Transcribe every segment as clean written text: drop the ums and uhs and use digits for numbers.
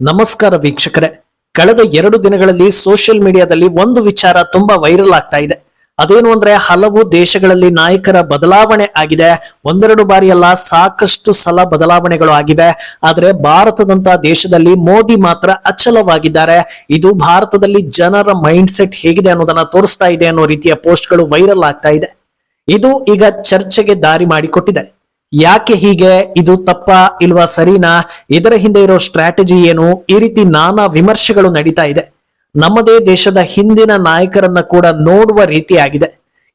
ನಮಸ್ಕಾರ ವೀಕ್ಷಕರೇ. ಕಳೆದ 2 ದಿನಗಳಲ್ಲಿ ಸೋಷಿಯಲ್ ಮೀಡಿಯಾದಲ್ಲಿ ಒಂದು ವಿಚಾರ ತುಂಬಾ ವೈರಲ್ ಆಗ್ತಾ ಇದೆ. ಅದೇನು ಅಂದ್ರೆ ಹಲವು ದೇಶಗಳಲ್ಲಿ ನಾಯಕರ ಬದಲಾವಣೆ ಆಗಿದೆ. ಒಂದೆರಡು ಬಾರಿ ಅಲ್ಲ, ಸಾಕಷ್ಟು ಸಲ ಬದಲಾವಣೆಗಳು ಆಗಿವೆ. ಆದ್ರೆ ಭಾರತದಂತ ದೇಶದಲ್ಲಿ ಮೋದಿ ಮಾತ್ರ ಅಚಲವಾಗಿದ್ದಾರೆ. ಇದು ಭಾರತದಲ್ಲಿ ಜನರ ಮೈಂಡ್ ಸೆಟ್ ಹೇಗಿದೆ ಅನ್ನೋದನ್ನ ತೋರಿಸ್ತಾ ಇದೆ ಅನ್ನೋ ರೀತಿಯ ಪೋಸ್ಟ್ಗಳು ವೈರಲ್ ಆಗ್ತಾ ಇದೆ. ಇದು ಈಗ ಚರ್ಚೆಗೆ ದಾರಿ ಮಾಡಿಕೊಟ್ಟಿದೆ. ಯಾಕೆ ಹೀಗೆ? ಇದು ತಪ್ಪಾ ಇಲ್ವಾ, ಸರಿನಾ? ಇದರ ಹಿಂದೆ ಇರೋ ಸ್ಟ್ರಾಟಜಿ ಏನು? ಈ ರೀತಿ ನಾನಾ ವಿಮರ್ಶೆಗಳು ನಡೀತಾ ಇದೆ. ನಮ್ಮದೇ ದೇಶದ ಹಿಂದಿನ ನಾಯಕರನ್ನ ಕೂಡ ನೋಡುವ ರೀತಿಯಾಗಿದೆ.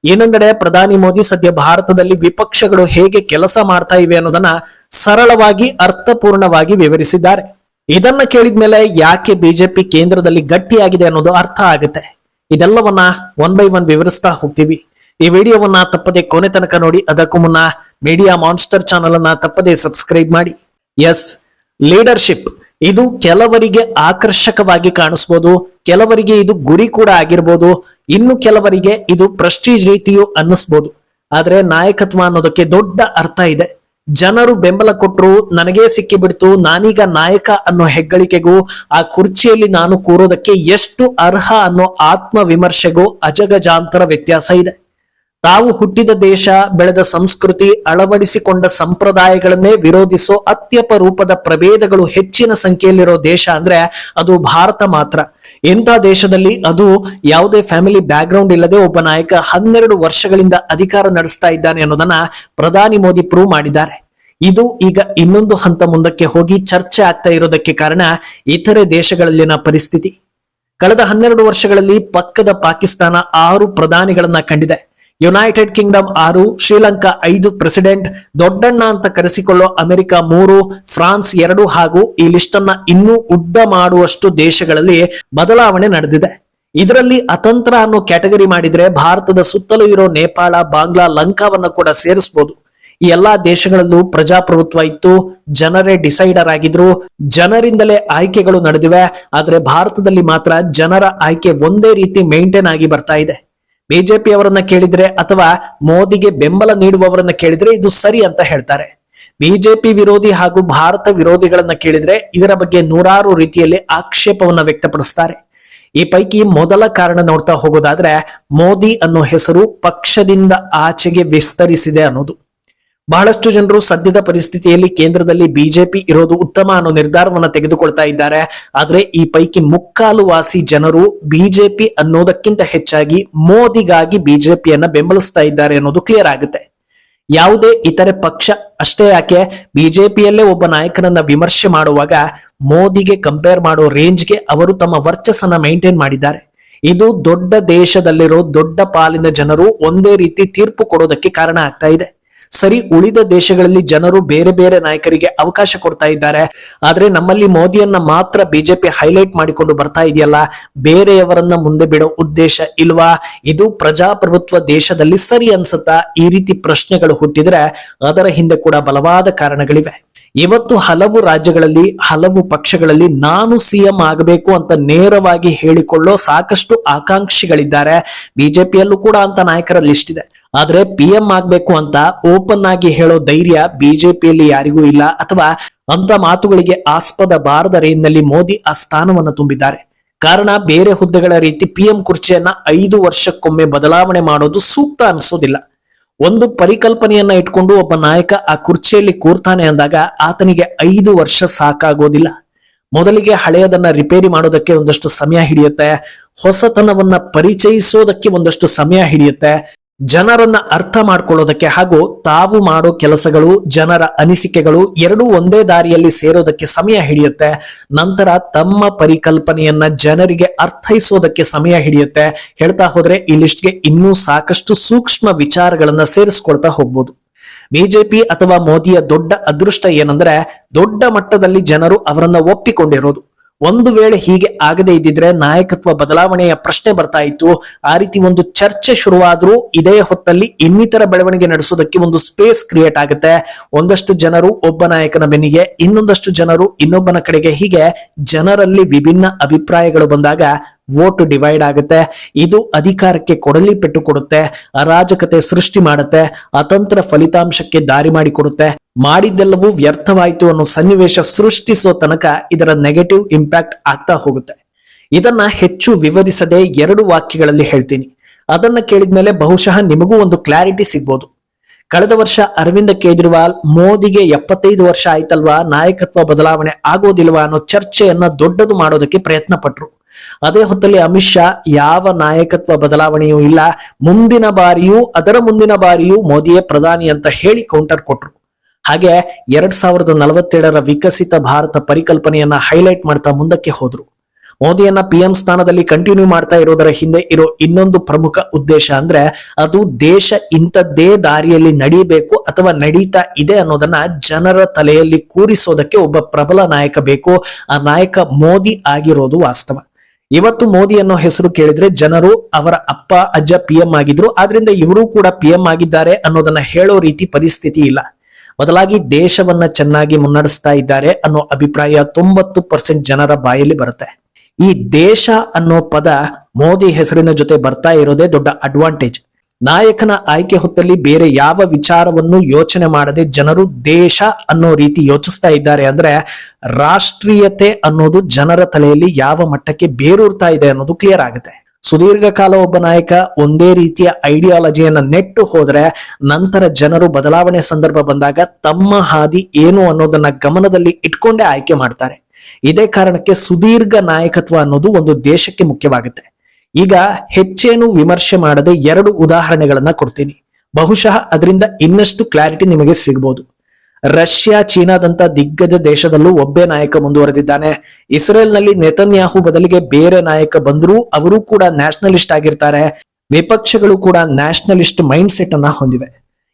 ಏನೆಂದರೆ ಪ್ರಧಾನಿ ಮೋದಿ ಸದ್ಯ ಭಾರತದಲ್ಲಿ ವಿಪಕ್ಷಗಳು ಹೇಗೆ ಕೆಲಸ ಮಾಡ್ತಾ ಇವೆ ಅನ್ನೋದನ್ನ ಸರಳವಾಗಿ ಅರ್ಥಪೂರ್ಣವಾಗಿ ವಿವರಿಸಿದ್ದಾರೆ. ಇದನ್ನ ಕೇಳಿದ್ಮೇಲೆ ಯಾಕೆ ಬಿಜೆಪಿ ಕೇಂದ್ರದಲ್ಲಿ ಗಟ್ಟಿಯಾಗಿದೆ ಅನ್ನೋದು ಅರ್ಥ ಆಗುತ್ತೆ. ಇದೆಲ್ಲವನ್ನ ಒನ್ ಬೈ ಒನ್ ವಿವರಿಸ್ತಾ ಹೋಗ್ತೀವಿ. ಈ ವಿಡಿಯೋವನ್ನ ತಪ್ಪದೆ ಕೊನೆ ತನಕ ನೋಡಿ. ಅದಕ್ಕೂ ಮುನ್ನ ಮೀಡಿಯಾ ಮಾನ್ಸ್ಟರ್ ಚಾನಲ್ ಅನ್ನ ತಪ್ಪದೆ ಸಬ್ಸ್ಕ್ರೈಬ್ ಮಾಡಿ. ಎಸ್, ಲೀಡರ್ಶಿಪ್ ಇದು ಕೆಲವರಿಗೆ ಆಕರ್ಷಕವಾಗಿ ಕಾಣಿಸ್ಬೋದು, ಕೆಲವರಿಗೆ ಇದು ಗುರಿ ಕೂಡ ಆಗಿರ್ಬೋದು, ಇನ್ನು ಕೆಲವರಿಗೆ ಇದು ಪ್ರೆಸ್ಟೀಜ್ ರೀತಿಯೂ ಅನ್ನಿಸ್ಬೋದು. ಆದ್ರೆ ನಾಯಕತ್ವ ಅನ್ನೋದಕ್ಕೆ ದೊಡ್ಡ ಅರ್ಥ ಇದೆ. ಜನರು ಬೆಂಬಲ ಕೊಟ್ಟರು, ನನಗೇ ಸಿಕ್ಕಿಬಿಡ್ತು, ನಾನೀಗ ನಾಯಕ ಅನ್ನೋ ಹೆಗ್ಗಳಿಕೆಗೂ ಆ ಕುರ್ಚಿಯಲ್ಲಿ ನಾನು ಕೂರೋದಕ್ಕೆ ಎಷ್ಟು ಅರ್ಹ ಅನ್ನೋ ಆತ್ಮ ವಿಮರ್ಶೆಗೂ ಅಜಗಜಾಂತರ ವ್ಯತ್ಯಾಸ ಇದೆ. ತಾವು ಹುಟ್ಟಿದ ದೇಶ, ಬೆಳೆದ ಸಂಸ್ಕೃತಿ, ಅಳವಡಿಸಿಕೊಂಡ ಸಂಪ್ರದಾಯಗಳನ್ನೇ ವಿರೋಧಿಸೋ ಅತ್ಯಪರೂಪದ ಪ್ರಭೇದಗಳು ಹೆಚ್ಚಿನ ಸಂಖ್ಯೆಯಲ್ಲಿರೋ ದೇಶ ಅಂದ್ರೆ ಅದು ಭಾರತ ಮಾತ್ರ. ಇಂಥ ದೇಶದಲ್ಲಿ ಅದು ಯಾವುದೇ ಫ್ಯಾಮಿಲಿ ಬ್ಯಾಕ್ ಗ್ರೌಂಡ್ ಇಲ್ಲದೆ ಒಬ್ಬ ನಾಯಕ 12 ವರ್ಷಗಳಿಂದ ಅಧಿಕಾರ ನಡೆಸ್ತಾ ಇದ್ದಾನೆ ಅನ್ನೋದನ್ನ ಪ್ರಧಾನಿ ಮೋದಿ ಪ್ರೂವ್ ಮಾಡಿದ್ದಾರೆ. ಇದು ಈಗ ಇನ್ನೊಂದು ಹಂತ ಮುಂದಕ್ಕೆ ಹೋಗಿ ಚರ್ಚೆ ಆಗ್ತಾ ಇರೋದಕ್ಕೆ ಕಾರಣ ಇತರೆ ದೇಶಗಳಲ್ಲಿನ ಪರಿಸ್ಥಿತಿ. ಕಳೆದ 12 ವರ್ಷಗಳಲ್ಲಿ ಪಕ್ಕದ ಪಾಕಿಸ್ತಾನ 6 ಪ್ರಧಾನಿಗಳನ್ನ ಕಂಡಿದೆ. ಯುನೈಟೆಡ್ ಕಿಂಗ್ಡಮ್ 6, ಶ್ರೀಲಂಕಾ 5 ಪ್ರೆಸಿಡೆಂಟ್, ದೊಡ್ಡಣ್ಣ ಅಂತ ಕರೆಸಿಕೊಳ್ಳೋ ಅಮೆರಿಕ 3, ಫ್ರಾನ್ಸ್ 2 ಹಾಗೂ ಈ ಲಿಸ್ಟ್ ಅನ್ನ ಇನ್ನೂ ಉದ್ದ ಮಾಡುವಷ್ಟು ದೇಶಗಳಲ್ಲಿ ಬದಲಾವಣೆ ನಡೆದಿದೆ. ಇದರಲ್ಲಿ ಅತಂತ್ರ ಅನ್ನೋ ಕ್ಯಾಟಗರಿ ಮಾಡಿದ್ರೆ ಭಾರತದ ಸುತ್ತಲೂ ಇರೋ ನೇಪಾಳ, ಬಾಂಗ್ಲಾ, ಲಂಕಾವನ್ನ ಕೂಡ ಸೇರಿಸಬಹುದು. ಈ ಎಲ್ಲಾ ದೇಶಗಳಲ್ಲೂ ಪ್ರಜಾಪ್ರಭುತ್ವ ಇತ್ತು, ಜನರೇ ಡಿಸೈಡರ್ ಆಗಿದ್ರು, ಜನರಿಂದಲೇ ಆಯ್ಕೆಗಳು ನಡೆದಿವೆ. ಆದ್ರೆ ಭಾರತದಲ್ಲಿ ಮಾತ್ರ ಜನರ ಆಯ್ಕೆ ಒಂದೇ ರೀತಿ ಮೇಂಟೈನ್ ಆಗಿ ಬರ್ತಾ ಇದೆ. ಬಿಜೆಪಿ ಅವರನ್ನ ಕೇಳಿದ್ರೆ ಅಥವಾ ಮೋದಿಗೆ ಬೆಂಬಲ ನೀಡುವವರನ್ನ ಕೇಳಿದ್ರೆ ಇದು ಸರಿ ಅಂತ ಹೇಳ್ತಾರೆ. ಬಿಜೆಪಿ ವಿರೋಧಿ ಹಾಗೂ ಭಾರತ ವಿರೋಧಿಗಳನ್ನ ಕೇಳಿದ್ರೆ ಇದರ ಬಗ್ಗೆ ನೂರಾರು ರೀತಿಯಲ್ಲಿ ಆಕ್ಷೇಪವನ್ನ ವ್ಯಕ್ತಪಡಿಸ್ತಾರೆ. ಈ ಪೈಕಿ ಮೊದಲ ಕಾರಣ ನೋಡ್ತಾ ಹೋಗೋದಾದ್ರೆ ಮೋದಿ ಅನ್ನೋ ಹೆಸರು ಪಕ್ಷದಿಂದ ಆಚೆಗೆ ವಿಸ್ತರಿಸಿದೆ ಅನ್ನೋದು. ಬಹಳಷ್ಟು ಜನರು ಸದ್ಯದ ಪರಿಸ್ಥಿತಿಯಲ್ಲಿ ಕೇಂದ್ರದಲ್ಲಿ ಬಿಜೆಪಿ ಇರೋದು ಉತ್ತಮ ಅನ್ನೋ ನಿರ್ಧಾರವನ್ನ ತೆಗೆದುಕೊಳ್ತಾ ಇದ್ದಾರೆ. ಆದ್ರೆ ಈ ಪೈಕಿ ಮುಕ್ಕಾಲು ವಾಸಿ ಜನರು ಬಿಜೆಪಿ ಅನ್ನೋದಕ್ಕಿಂತ ಹೆಚ್ಚಾಗಿ ಮೋದಿಗಾಗಿ ಬಿಜೆಪಿಯನ್ನ ಬೆಂಬಲಿಸ್ತಾ ಇದ್ದಾರೆ ಅನ್ನೋದು ಕ್ಲಿಯರ್ ಆಗುತ್ತೆ. ಯಾವುದೇ ಇತರೆ ಪಕ್ಷ ಅಷ್ಟೇ ಯಾಕೆ, ಬಿಜೆಪಿಯಲ್ಲೇ ಒಬ್ಬ ನಾಯಕನನ್ನ ವಿಮರ್ಶೆ ಮಾಡುವಾಗ ಮೋದಿಗೆ ಕಂಪೇರ್ ಮಾಡೋ ರೇಂಜ್ಗೆ ಅವರು ತಮ್ಮ ವರ್ಚಸ್ಸನ್ನ ಮೇಂಟೈನ್ ಮಾಡಿದ್ದಾರೆ. ಇದು ದೊಡ್ಡ ದೇಶದಲ್ಲಿರೋ ದೊಡ್ಡ ಪಾಲಿನ ಜನರು ಒಂದೇ ರೀತಿ ತೀರ್ಪು ಕೊಡೋದಕ್ಕೆ ಕಾರಣ ಆಗ್ತಾ ಇದೆ. ಸರಿ, ಉಳಿದ ದೇಶಗಳಲ್ಲಿ ಜನರು ಬೇರೆ ಬೇರೆ ನಾಯಕರಿಗೆ ಅವಕಾಶ ಕೊಡ್ತಾ ಇದ್ದಾರೆ. ಆದ್ರೆ ನಮ್ಮಲ್ಲಿ ಮೋದಿಯನ್ನ ಮಾತ್ರ ಬಿಜೆಪಿ ಹೈಲೈಟ್ ಮಾಡಿಕೊಂಡು ಬರ್ತಾ ಇದೆಯಲ್ಲ, ಬೇರೆಯವರನ್ನ ಮುಂದೆ ಬಿಡೋ ಉದ್ದೇಶ ಇಲ್ವಾ? ಇದು ಪ್ರಜಾಪ್ರಭುತ್ವ ದೇಶದಲ್ಲಿ ಸರಿ ಅನ್ಸುತ್ತಾ? ಈ ರೀತಿ ಪ್ರಶ್ನೆಗಳು ಹುಟ್ಟಿದ್ರೆ ಅದರ ಹಿಂದೆ ಕೂಡ ಬಲವಾದ ಕಾರಣಗಳಿವೆ. ಇವತ್ತು ಹಲವು ರಾಜ್ಯಗಳಲ್ಲಿ, ಹಲವು ಪಕ್ಷಗಳಲ್ಲಿ ನಾನು ಸಿಎಂ ಆಗಬೇಕು ಅಂತ ನೇರವಾಗಿ ಹೇಳಿಕೊಳ್ಳೋ ಸಾಕಷ್ಟು ಆಕಾಂಕ್ಷಿಗಳಿದ್ದಾರೆ. ಬಿಜೆಪಿಯಲ್ಲೂ ಕೂಡ ಅಂತ ನಾಯಕರ ಲಿಸ್ಟ್ ಇದೆ. ಆದ್ರೆ PM ಆಗ್ಬೇಕು ಅಂತ ಓಪನ್ ಆಗಿ ಹೇಳೋ ಧೈರ್ಯ ಬಿಜೆಪಿಯಲ್ಲಿ ಯಾರಿಗೂ ಇಲ್ಲ, ಅಥವಾ ಅಂತ ಮಾತುಗಳಿಗೆ ಆಸ್ಪದ ಬಾರದ ರೇಂಜ್ನಲ್ಲಿ ಮೋದಿ ಆ ಸ್ಥಾನವನ್ನ ತುಂಬಿದ್ದಾರೆ. ಕಾರಣ, ಬೇರೆ ಹುದ್ದೆಗಳ ರೀತಿ PM ಕುರ್ಚಿಯನ್ನ 5 ವರ್ಷಕ್ಕೊಮ್ಮೆ ಬದಲಾವಣೆ ಮಾಡೋದು ಸೂಕ್ತ ಅನ್ಸೋದಿಲ್ಲ. ಒಂದು ಪರಿಕಲ್ಪನೆಯನ್ನ ಇಟ್ಕೊಂಡು ಒಬ್ಬ ನಾಯಕ ಆ ಕುರ್ಚಿಯಲ್ಲಿ ಕೂರ್ತಾನೆ ಅಂದಾಗ ಆತನಿಗೆ 5 ವರ್ಷ ಸಾಕಾಗೋದಿಲ್ಲ. ಮೊದಲಿಗೆ ಹಳೆಯದನ್ನ ರಿಪೇರಿ ಮಾಡೋದಕ್ಕೆ ಒಂದಷ್ಟು ಸಮಯ ಹಿಡಿಯುತ್ತೆ, ಹೊಸತನವನ್ನ ಪರಿಚಯಿಸೋದಕ್ಕೆ ಒಂದಷ್ಟು ಸಮಯ ಹಿಡಿಯುತ್ತೆ, ಜನರನ್ನ ಅರ್ಥ ಮಾಡ್ಕೊಳ್ಳೋದಕ್ಕೆ ಹಾಗೂ ತಾವು ಮಾಡೋ ಕೆಲಸಗಳು, ಜನರ ಅನಿಸಿಕೆಗಳು ಎರಡೂ ಒಂದೇ ದಾರಿಯಲ್ಲಿ ಸೇರೋದಕ್ಕೆ ಸಮಯ ಹಿಡಿಯುತ್ತೆ. ನಂತರ ತಮ್ಮ ಪರಿಕಲ್ಪನೆಯನ್ನ ಜನರಿಗೆ ಅರ್ಥೈಸೋದಕ್ಕೆ ಸಮಯ ಹಿಡಿಯುತ್ತೆ. ಹೇಳ್ತಾ ಹೋದ್ರೆ ಈ ಲಿಸ್ಟ್ಗೆ ಇನ್ನೂ ಸಾಕಷ್ಟು ಸೂಕ್ಷ್ಮ ವಿಚಾರಗಳನ್ನ ಸೇರಿಸ್ಕೊಳ್ತಾ ಹೋಗ್ಬೋದು. ಬಿಜೆಪಿ ಅಥವಾ ಮೋದಿಯ ದೊಡ್ಡ ಅದೃಷ್ಟ ಏನಂದ್ರೆ ದೊಡ್ಡ ಮಟ್ಟದಲ್ಲಿ ಜನರು ಅವರನ್ನ ಒಪ್ಪಿಕೊಂಡಿರೋದು. ಒಂದು ವೇಳೆ ಹೀಗೆ ಆಗದೆ ಇದ್ದಿದ್ರೆ ನಾಯಕತ್ವ ಬದಲಾವಣೆಯ ಪ್ರಶ್ನೆ ಬರ್ತಾ ಇತ್ತು. ಆ ರೀತಿ ಒಂದು ಚರ್ಚೆ ಶುರುವಾದ್ರೂ ಇದೇ ಹೊತ್ತಲ್ಲಿ ಇನ್ನಿತರ ಬೆಳವಣಿಗೆ ನಡೆಸೋದಕ್ಕೆ ಒಂದು ಸ್ಪೇಸ್ ಕ್ರಿಯೇಟ್ ಆಗುತ್ತೆ. ಒಂದಷ್ಟು ಜನರು ಒಬ್ಬ ನಾಯಕನ ಬೆನ್ನಿಗೆ, ಇನ್ನೊಂದಷ್ಟು ಜನರು ಇನ್ನೊಬ್ಬನ ಕಡೆಗೆ, ಹೀಗೆ ಜನರಲ್ಲಿ ವಿಭಿನ್ನ ಅಭಿಪ್ರಾಯಗಳು ಬಂದಾಗ ವೋಟ್ ಡಿವೈಡ್ ಆಗುತ್ತೆ. ಇದು ಅಧಿಕಾರಕ್ಕೆ ಕೊಡಲಿ ಪೆಟ್ಟು ಕೊಡುತ್ತೆ, ಅರಾಜಕತೆ ಸೃಷ್ಟಿ ಮಾಡುತ್ತೆ, ಅತಂತ್ರ ಫಲಿತಾಂಶಕ್ಕೆ ದಾರಿ ಮಾಡಿಕೊಡುತ್ತೆ. ಮಾಡಿದ್ದೆಲ್ಲವೂ ವ್ಯರ್ಥವಾಯಿತು ಅನ್ನೋ ಸನ್ನಿವೇಶ ಸೃಷ್ಟಿಸೋ ತನಕ ಇದರ ನೆಗೆಟಿವ್ ಇಂಪ್ಯಾಕ್ಟ್ ಆಗ್ತಾ ಹೋಗುತ್ತೆ. ಇದನ್ನ ಹೆಚ್ಚು ವಿವರಿಸದೆ 2 ವಾಕ್ಯಗಳಲ್ಲಿ ಹೇಳ್ತೀನಿ. ಅದನ್ನ ಕೇಳಿದ್ಮೇಲೆ ಬಹುಶಃ ನಿಮಗೂ ಒಂದು ಕ್ಲಾರಿಟಿ ಸಿಗ್ಬೋದು. ಕಳೆದ ವರ್ಷ ಅರವಿಂದ ಕೇಜ್ರಿವಾಲ್ ಮೋದಿಗೆ 75 ವರ್ಷ ಆಯ್ತಲ್ವಾ, ನಾಯಕತ್ವ ಬದಲಾವಣೆ ಆಗೋದಿಲ್ವಾ ಅನ್ನೋ ಚರ್ಚೆಯನ್ನ ದೊಡ್ಡದು ಮಾಡೋದಕ್ಕೆ ಪ್ರಯತ್ನ ಪಟ್ರು. ಅದೇ ಹೊತ್ತಲ್ಲಿ ಅಮಿತ್ ಶಾ ಯಾವ ನಾಯಕತ್ವ ಬದಲಾವಣೆಯೂ ಇಲ್ಲ, ಮುಂದಿನ ಬಾರಿಯೂ ಅದರ ಮುಂದಿನ ಬಾರಿಯೂ ಮೋದಿಯೇ ಪ್ರಧಾನಿ ಅಂತ ಹೇಳಿ ಕೌಂಟರ್ ಕೊಟ್ರು. ಹಾಗೆ 2047ರ ವಿಕಸಿತ ಭಾರತ ಪರಿಕಲ್ಪನೆಯನ್ನ ಹೈಲೈಟ್ ಮಾಡ್ತಾ ಮುಂದಕ್ಕೆ ಹೋದ್ರು. ಮೋದಿಯನ್ನ PM ಸ್ಥಾನದಲ್ಲಿ ಕಂಟಿನ್ಯೂ ಮಾಡ್ತಾ ಇರೋದರ ಹಿಂದೆ ಇರೋ ಇನ್ನೊಂದು ಪ್ರಮುಖ ಉದ್ದೇಶ ಅಂದ್ರೆ ಅದು ದೇಶ ಇಂಥದ್ದೇ ದಾರಿಯಲ್ಲಿ ನಡೀಬೇಕು ಅಥವಾ ನಡೀತಾ ಇದೆ ಅನ್ನೋದನ್ನ ಜನರ ತಲೆಯಲ್ಲಿ ಕೂರಿಸೋದಕ್ಕೆ ಒಬ್ಬ ಪ್ರಬಲ ನಾಯಕ ಬೇಕು. ಆ ನಾಯಕ ಮೋದಿ ಆಗಿರೋದು ವಾಸ್ತವ. ಇವತ್ತು ಮೋದಿ ಅನ್ನೋ ಹೆಸರು ಕೇಳಿದ್ರೆ ಜನರು ಅವರ ಅಪ್ಪ ಅಜ್ಜ PM ಆಗಿದ್ರು, ಆದ್ರಿಂದ ಇವರು ಕೂಡ PM ಆಗಿದ್ದಾರೆ ಅನ್ನೋದನ್ನ ಹೇಳೋ ರೀತಿ ಪರಿಸ್ಥಿತಿ ಇಲ್ಲ. ಬದಲಾಗಿ ದೇಶವನ್ನ ಚೆನ್ನಾಗಿ ಮುನ್ನಡೆಸ್ತಾ ಇದ್ದಾರೆ ಅನ್ನೋ ಅಭಿಪ್ರಾಯ 90% ಜನರ ಬಾಯಲ್ಲಿ ಬರುತ್ತೆ. ಈ ದೇಶ ಅನ್ನೋ ಪದ ಮೋದಿ ಹೆಸರಿನ ಜೊತೆ ಬರ್ತಾ ಇರೋದೇ ದೊಡ್ಡ ಅಡ್ವಾಂಟೇಜ್. ನಾಯಕನ ಆಯ್ಕೆ ಹೊತ್ತಲ್ಲಿ ಬೇರೆ ಯಾವ ವಿಚಾರವನ್ನು ಯೋಚನೆ ಮಾಡದೆ ಜನರು ದೇಶ ಅನ್ನೋ ರೀತಿ ಯೋಚಿಸ್ತಾ ಇದ್ದಾರೆ ಅಂದ್ರೆ ರಾಷ್ಟ್ರೀಯತೆ ಅನ್ನೋದು ಜನರ ತಲೆಯಲ್ಲಿ ಯಾವ ಮಟ್ಟಕ್ಕೆ ಬೇರೂರ್ತಾ ಇದೆ ಅನ್ನೋದು ಕ್ಲಿಯರ್ ಆಗುತ್ತೆ. ಸುದೀರ್ಘ ಕಾಲ ಒಬ್ಬ ನಾಯಕ ಒಂದೇ ರೀತಿಯ ಐಡಿಯಾಲಜಿಯನ್ನ ನೆಟ್ಟು ಹೋದ್ರೆ ನಂತರ ಜನರು ಬದಲಾವಣೆ ಸಂದರ್ಭ ಬಂದಾಗ ತಮ್ಮ ಹಾದಿ ಏನು ಅನ್ನೋದನ್ನ ಗಮನದಲ್ಲಿ ಇಟ್ಕೊಂಡೇ ಆಯ್ಕೆ ಮಾಡ್ತಾರೆ. ಇದೇ ಕಾರಣಕ್ಕೆ ಸುದೀರ್ಘ ನಾಯಕತ್ವ ಅನ್ನೋದು ಒಂದು ದೇಶಕ್ಕೆ ಮುಖ್ಯವಾಗುತ್ತೆ. ಈಗ ಹೆಚ್ಚೇನು ವಿಮರ್ಶೆ ಮಾಡದೆ 2 ಉದಾಹರಣೆಗಳನ್ನ ಕೊಡ್ತೀನಿ. ಬಹುಶಃ ಅದರಿಂದ ಇನ್ನಷ್ಟು ಕ್ಲಾರಿಟಿ ನಿಮಗೆ ಸಿಗಬಹುದು. ರಷ್ಯಾ, ಚೀನಾದಂತ ದಿಗ್ಗಜ ದೇಶದಲ್ಲೂ ಒಬ್ಬೇ ನಾಯಕ ಮುಂದುವರೆದಿದ್ದಾನೆ. ಇಸ್ರೇಲ್ನಲ್ಲಿ ನೆತನ್ಯಾಹು ಬದಲಿಗೆ ಬೇರೆ ನಾಯಕ ಬಂದರೂ ಅವರು ಕೂಡ ನ್ಯಾಷನಲಿಸ್ಟ್ ಆಗಿರ್ತಾರೆ. ವಿಪಕ್ಷಗಳು ಕೂಡ ನ್ಯಾಷನಲಿಸ್ಟ್ ಮೈಂಡ್ ಸೆಟ್ ಅನ್ನ ಹೊಂದಿವೆ.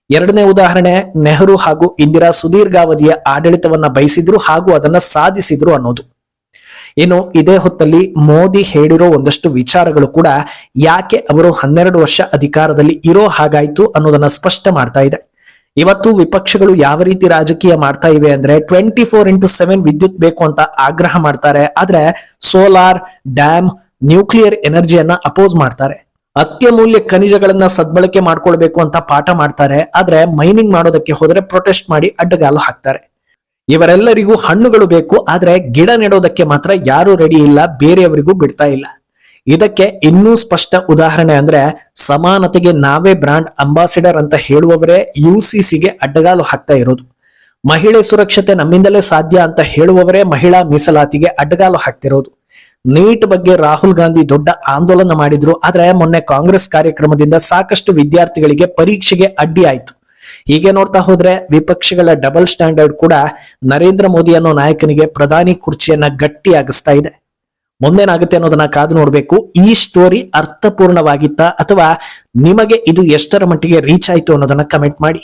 2ನೇ ಉದಾಹರಣೆ, ನೆಹರು ಹಾಗೂ ಇಂದಿರಾ ಸುದೀರ್ಘಾವಧಿಯ ಆಡಳಿತವನ್ನ ಬಯಸಿದ್ರು ಹಾಗೂ ಅದನ್ನ ಸಾಧಿಸಿದ್ರು ಅನ್ನೋದು. ಇನ್ನು ಇದೇ ಹೊತ್ತಲ್ಲಿ ಮೋದಿ ಹೇಳಿರೋ ಒಂದಷ್ಟು ವಿಚಾರಗಳು ಕೂಡ ಯಾಕೆ ಅವರು 12 ವರ್ಷ ಅಧಿಕಾರದಲ್ಲಿ ಇರೋ ಹಾಗಾಯ್ತು ಅನ್ನೋದನ್ನ ಸ್ಪಷ್ಟ ಮಾಡ್ತಾ ಇದೆ. ಇವತ್ತು ವಿಪಕ್ಷಗಳು ಯಾವ ರೀತಿ ರಾಜಕೀಯ ಮಾಡ್ತಾ ಇವೆ ಅಂದ್ರೆ 24x7 ವಿದ್ಯುತ್ ಬೇಕು ಅಂತ ಆಗ್ರಹ ಮಾಡ್ತಾರೆ, ಆದ್ರೆ ಸೋಲಾರ್, ಡ್ಯಾಮ್, ನ್ಯೂಕ್ಲಿಯರ್ ಎನರ್ಜಿಯನ್ನ ಅಪೋಸ್ ಮಾಡ್ತಾರೆ. ಅತ್ಯಮೂಲ್ಯ ಖನಿಜಗಳನ್ನ ಸದ್ಬಳಕೆ ಮಾಡ್ಕೊಳ್ಬೇಕು ಅಂತ ಪಾಠ ಮಾಡ್ತಾರೆ, ಆದ್ರೆ ಮೈನಿಂಗ್ ಮಾಡೋದಕ್ಕೆ ಹೋದ್ರೆ ಪ್ರೊಟೆಸ್ಟ್ ಮಾಡಿ ಅಡ್ಡಗಾಲು ಹಾಕ್ತಾರೆ. ಇವರೆಲ್ಲರಿಗೂ ಹಣ್ಣುಗಳು ಬೇಕು, ಆದ್ರೆ ಗಿಡ ನೆಡೋದಕ್ಕೆ ಮಾತ್ರ ಯಾರು ರೆಡಿ ಇಲ್ಲ, ಬೇರೆಯವರಿಗೂ ಬಿಡ್ತಾ ಇಲ್ಲ. ಇದಕ್ಕೆ ಇನ್ನೂ ಸ್ಪಷ್ಟ ಉದಾಹರಣೆ ಅಂದ್ರೆ ಸಮಾನತೆಗೆ ನಾವೇ ಬ್ರಾಂಡ್ ಅಂಬಾಸಿಡರ್ ಅಂತ ಹೇಳುವವರೇ UCCಗೆ ಅಡ್ಡಗಾಲು ಹಾಕ್ತಾ ಇರೋದು. ಮಹಿಳೆ ಸುರಕ್ಷತೆ ನಮ್ಮಿಂದಲೇ ಸಾಧ್ಯ ಅಂತ ಹೇಳುವವರೇ ಮಹಿಳಾ ಮೀಸಲಾತಿಗೆ ಅಡ್ಡಗಾಲು ಹಾಕ್ತಿರೋದು. ನೀಟ್ ಬಗ್ಗೆ ರಾಹುಲ್ ಗಾಂಧಿ ದೊಡ್ಡ ಆಂದೋಲನ ಮಾಡಿದ್ರು, ಆದ್ರೆ ಮೊನ್ನೆ ಕಾಂಗ್ರೆಸ್ ಕಾರ್ಯಕ್ರಮದಿಂದ ಸಾಕಷ್ಟು ವಿದ್ಯಾರ್ಥಿಗಳಿಗೆ ಪರೀಕ್ಷೆಗೆ ಅಡ್ಡಿ ಆಯ್ತು. ಹೀಗೆ ನೋಡ್ತಾ ಹೋದ್ರೆ ವಿಪಕ್ಷಗಳ ಡಬಲ್ ಸ್ಟ್ಯಾಂಡರ್ಡ್ ಕೂಡ ನರೇಂದ್ರ ಮೋದಿ ಅನ್ನೋ ನಾಯಕನಿಗೆ ಪ್ರಧಾನಿ ಕುರ್ಚಿಯನ್ನ ಗಟ್ಟಿಯಾಗಿಸ್ತಾ ಇದೆ. ಮುಂದೇನಾಗುತ್ತೆ ಅನ್ನೋದನ್ನ ಕಾದು ನೋಡ್ಬೇಕು. ಈ ಸ್ಟೋರಿ ಅರ್ಥಪೂರ್ಣವಾಗಿತ್ತಾ ಅಥವಾ ನಿಮಗೆ ಇದು ಎಷ್ಟರ ಮಟ್ಟಿಗೆ ರೀಚ್ ಆಯ್ತು ಅನ್ನೋದನ್ನ ಕಮೆಂಟ್ ಮಾಡಿ.